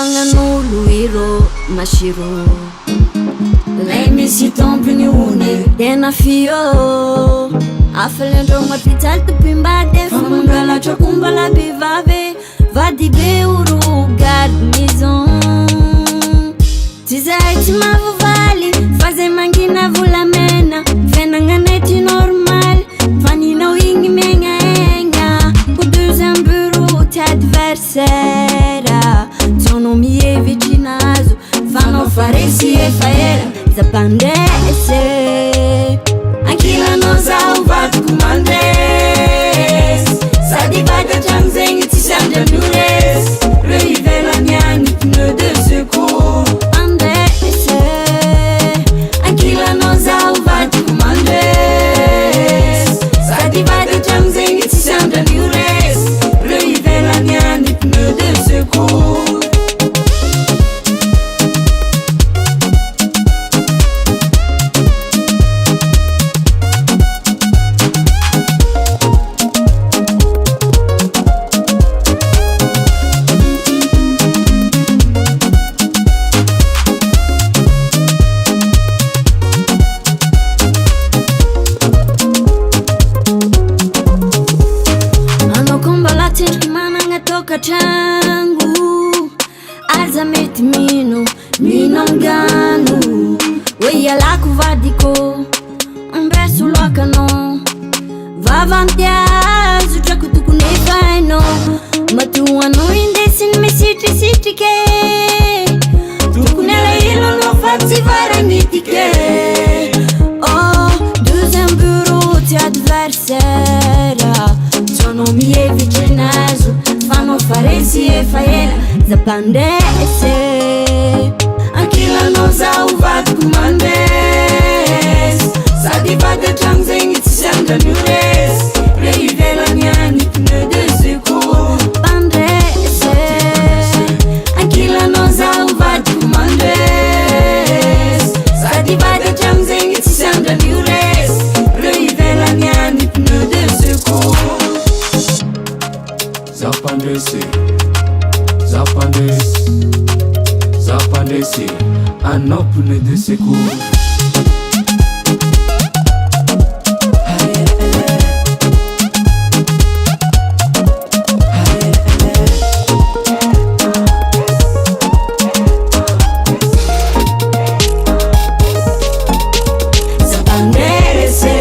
magnan'olo iro masiro lay misy tompony one tena fio afalendreo mapitaly topimbady fa mangalatra kombala bevave vady be oro garde maison tsy zahay tsy mavovaly fa zay mangina volamena fiainagnanay normal faninao igny megnaegna ko deuxième bureau ty adversaire tsono mihevitry nazo fanao faresy efa ela zapandese ankilanao zaho vadiko mandes sady vatatragno zegny tsy sandranores reo ivelany agny pneu de secours andese ankilanao zaho vadiko mandes sady vatatragno zegny tsy sandranores reo ivelany agny pneu de secours Trangu alza mety minongano weialako vadiko ambeso loakano vavantiazo trako tokony efaino matoano indesiny misitrisitrike tokony alailolo fa tsy varanitike oh deuxième bureau ty adversaire tsono mihevitry nazo fanao faresy efa ela zapandese ankilanao zaho vadiko mandes sady vatatragno zegny tsy sandranores re ivelany agny pneu de secours pandese ankilanao zaho vadiko mandes sady vatatragno zegny tsy sandranores re ivelany agny pneu de secours Zapandese, zapandese, zapandese, anao pneu de secours. Zapandese,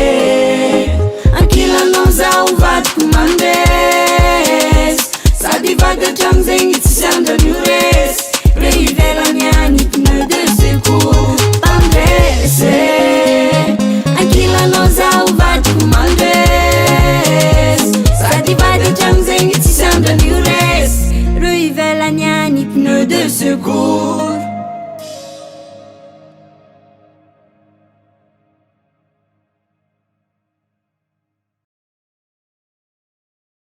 ankilanao zaho vadiko mandes sady vatatragno zegny tsy sandranores re ivelany agny pneu de secours pandese ankilanao zaho vadiko mandes sady vatatragno zegny tsy sandranores re ivelany agny pneu de secours